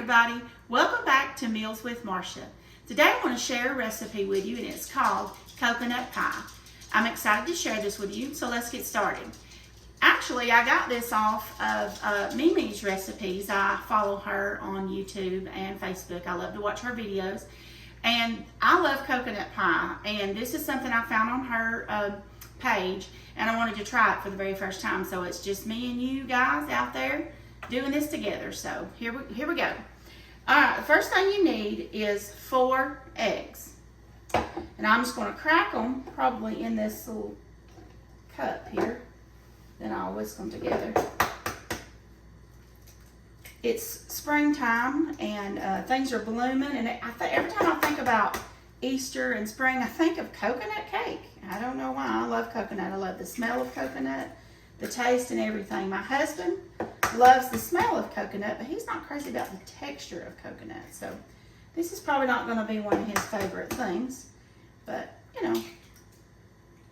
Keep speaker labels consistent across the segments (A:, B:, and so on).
A: everybody, welcome back to Meals with Marcia. Today I want to share a recipe with you and it's called coconut pie. I'm excited to share this with you, so let's get started. Actually, I got this off of Mimi's recipes. I follow her on YouTube and Facebook. I love to watch her videos and I love coconut pie, and this is something I found on her page and I wanted to try it for the very first time. So it's just me and you guys out there doing this together. So here we go. All right, the first thing you need is 4 eggs. And I'm just going to crack them probably in this little cup here. Then I'll whisk them together. It's springtime and things are blooming. And every time I think about Easter and spring, I think of coconut cake. I don't know why. I love coconut. I love the smell of coconut, the taste and everything. My husband loves the smell of coconut, but he's not crazy about the texture of coconut. So this is probably not going to be one of his favorite things. But, you know,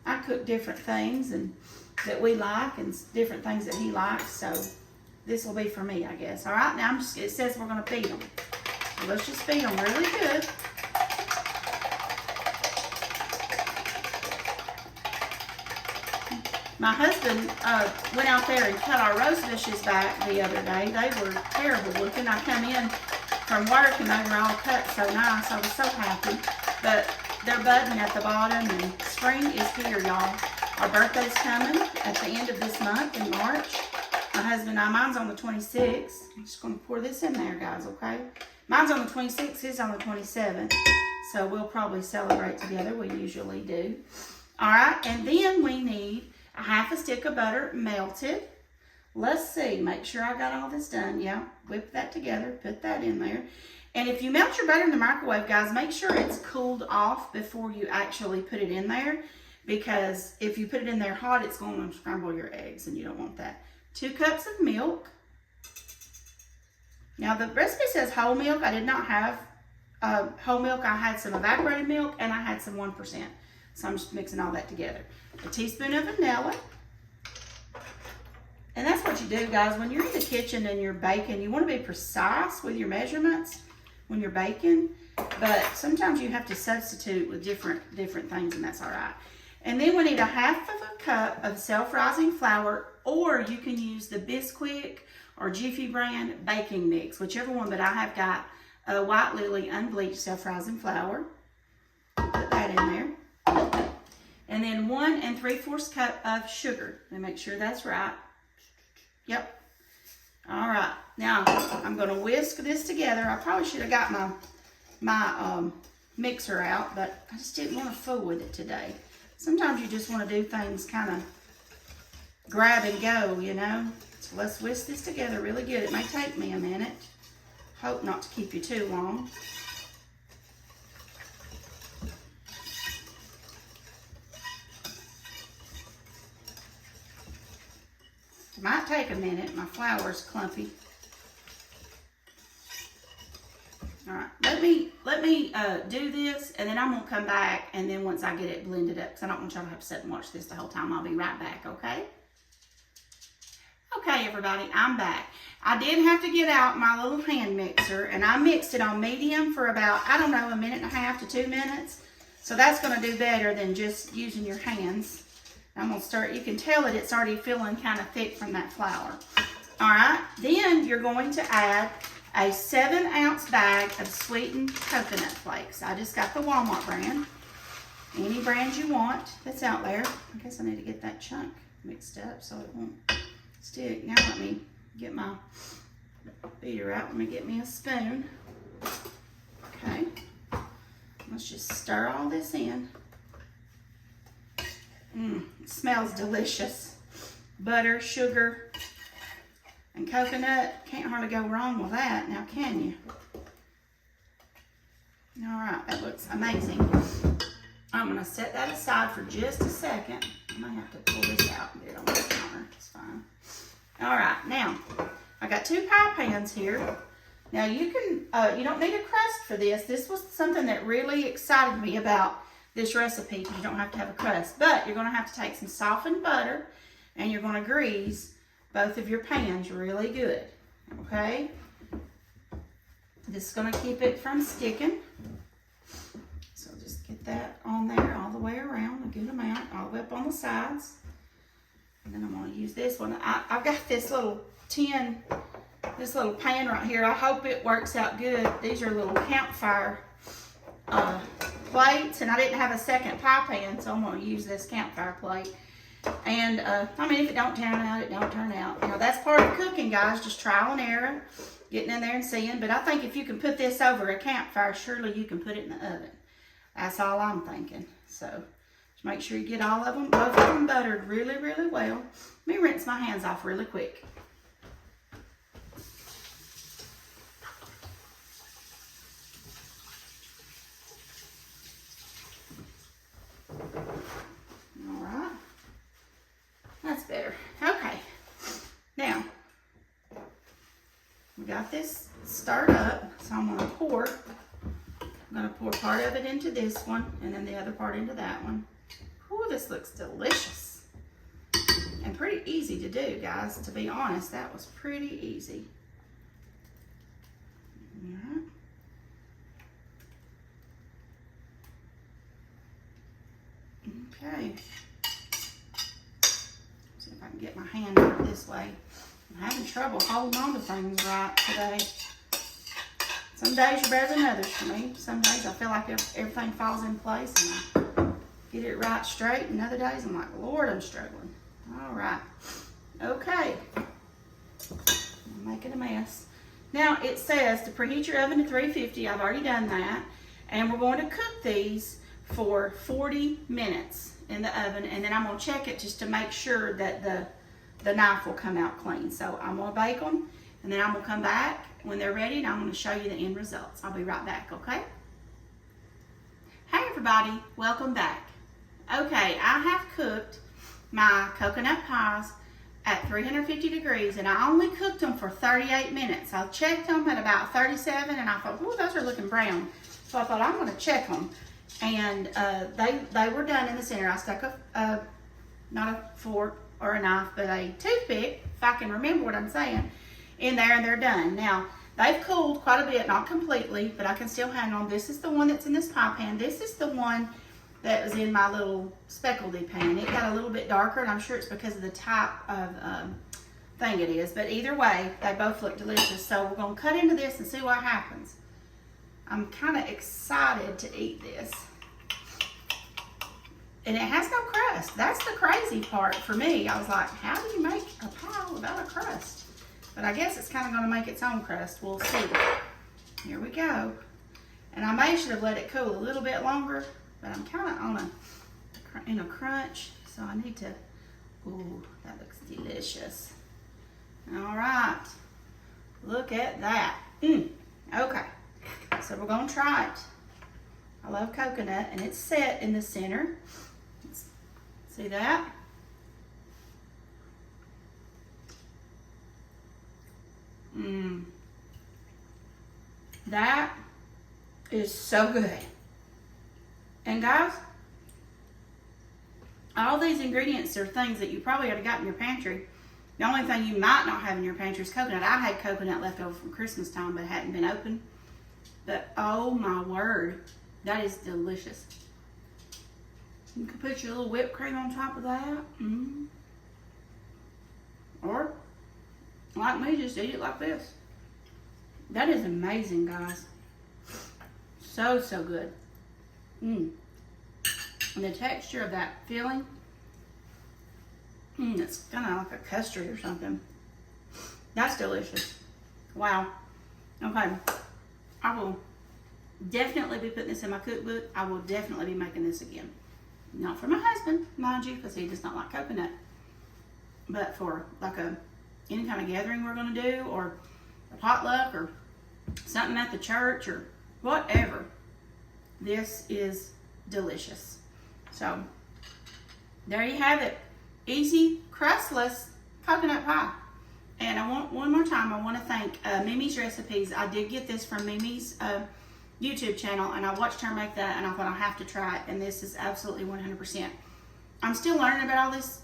A: I cook different things and that we like and different things that he likes. So this will be for me, I guess. All right, now it says we're going to beat them. So let's just beat them really good. My husband went out there and cut our rose bushes back the other day. They were terrible looking. I come in from work and they were all cut so nice. I was so happy. But they're budding at the bottom and spring is here, y'all. Our birthday's coming at the end of this month in March. My husband and I, mine's on the 26th. I'm just going to pour this in there, guys, okay? Mine's on the 26th, his on the 27th. So we'll probably celebrate together. We usually do. All right, and then we need a half a stick of butter melted. Let's see, make sure I got all this done. Yeah, whip that together, put that in there. And if you melt your butter in the microwave, guys, make sure it's cooled off before you actually put it in there, because if you put it in there hot, it's going to scramble your eggs and you don't want that. 2 cups of milk. Now the recipe says whole milk. I did not have whole milk. I had some evaporated milk and I had some 1%. So I'm just mixing all that together. A teaspoon of vanilla. And that's what you do, guys. When you're in the kitchen and you're baking, you want to be precise with your measurements when you're baking. But sometimes you have to substitute with different things, and that's all right. And then we need a half of a cup of self-rising flour, or you can use the Bisquick or Jiffy brand baking mix, whichever one, but I have got a White Lily unbleached self-rising flour. Put that in there. And then 1 3/4 cup of sugar. And make sure that's right. Yep. All right. Now I'm going to whisk this together. I probably should have got my mixer out, but I just didn't want to fool with it today. Sometimes you just want to do things kind of grab and go, you know. So let's whisk this together really good. It may take me a minute. Hope not to keep you too long. It might take a minute. My flour's clumpy. All right, let me do this, and then I'm gonna come back, and then once I get it blended up, because I don't want y'all to have to sit and watch this the whole time. I'll be right back, okay? Okay, everybody, I'm back. I did have to get out my little hand mixer, and I mixed it on medium for about, I don't know, 1.5 to 2 minutes. So that's gonna do better than just using your hands. I'm gonna start, you can tell that it's already feeling kind of thick from that flour. All right, then you're going to add a 7-ounce bag of sweetened coconut flakes. I just got the Walmart brand. Any brand you want that's out there. I guess I need to get that chunk mixed up so it won't stick. Now let me get my beater out. Let me get me a spoon. Okay, let's just stir all this in. It smells delicious. Butter, sugar, and coconut. Can't hardly go wrong with that, now can you? All right, that looks amazing. I'm gonna set that aside for just a second. I might have to pull this out and get it on the counter. It's fine. All right, now I got 2 pie pans here. Now you can, you don't need a crust for this. This was something that really excited me about this recipe, because you don't have to have a crust, but you're going to have to take some softened butter and you're going to grease both of your pans really good, okay? This is gonna keep it from sticking. So just get that on there all the way around, a good amount, all the way up on the sides. And then I'm gonna use this one. I've got this little tin, this little pan right here. I hope it works out good. These are little campfire plates, and I didn't have a second pie pan, so I'm gonna use this campfire plate. And I mean, if it don't turn out, it don't turn out. You know, that's part of cooking, guys, just trial and error, getting in there and seeing. But I think if you can put this over a campfire, surely you can put it in the oven. That's all I'm thinking. So just make sure you get all of them, both of them buttered really, really well. Let me rinse my hands off really quick. All right. That's better. Okay. Now, we got this stirred up, so I'm going to pour. I'm going to pour part of it into this one, and then the other part into that one. Ooh, this looks delicious. And pretty easy to do, guys. To be honest, that was pretty easy. All right. Okay. See if I can get my hand over this way. I'm having trouble holding on to things right today. Some days are better than others for me. Some days I feel like everything falls in place and I get it right straight. And other days I'm like, Lord, I'm struggling. All right. Okay. I'm making a mess. Now it says to preheat your oven to 350. I've already done that. And we're going to cook these for 40 minutes in the oven, and then I'm going to check it just to make sure that the knife will come out clean. So I'm going to bake them, and then I'm going to come back when they're ready, and I'm going to show you the end results. I'll be right back, okay? Hey everybody, welcome back. Okay, I have cooked my coconut pies at 350 degrees, and I only cooked them for 38 minutes. I checked them at about 37, and I thought, oh, those are looking brown. So I thought, I'm going to check them. And they were done in the center. I stuck not a fork or a knife, but a toothpick, if I can remember what I'm saying, in there, and they're done. Now, they've cooled quite a bit, not completely, but I can still hang on. This is the one that's in this pie pan. This is the one that was in my little speckledy pan. It got a little bit darker, and I'm sure it's because of the type of thing it is. But either way, they both look delicious. So we're going to cut into this and see what happens. I'm kind of excited to eat this. And it has no crust. That's the crazy part for me. I was like, how do you make a pie without a crust? But I guess it's kind of going to make its own crust. We'll see. Here we go. And I may should have let it cool a little bit longer, but I'm kind of in a crunch, so I need to. Ooh, that looks delicious. All right. Look at that. Okay. So we're going to try it. I love coconut, and it's set in the center. See that? That is so good. And guys, all these ingredients are things that you probably already got in your pantry. The only thing you might not have in your pantry is coconut. I had coconut left over from Christmas time, but it hadn't been opened. But oh my word, that is delicious. You can put your little whipped cream on top of that. Or, like me, just eat it like this. That is amazing, guys. So, so good. And the texture of that filling, it's kind of like a custard or something. That's delicious. Wow. Okay. I will definitely be putting this in my cookbook. I will definitely be making this again. Not for my husband, mind you, because he does not like coconut. But for like any kind of gathering we're going to do, or a potluck, or something at the church, or whatever. This is delicious. So, there you have it. Easy, crustless coconut pie. And I want, one more time, I want to thank Mimi's Recipes. I did get this from Mimi's YouTube channel, and I watched her make that, and I thought I have to try it, and this is absolutely 100%. I'm still learning about all this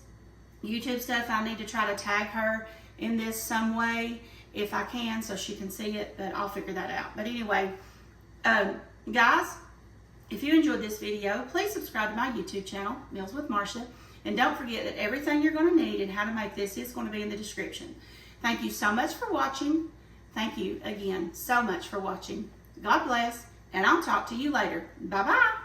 A: YouTube stuff. I need to try to tag her in this some way, if I can so she can see it, but I'll figure that out. But anyway, guys, if you enjoyed this video, please subscribe to my YouTube channel, Meals with Marsha. And don't forget that everything you're going to need and how to make this is going to be in the description. Thank you so much for watching. Thank you again so much for watching. God bless, and I'll talk to you later. Bye-bye.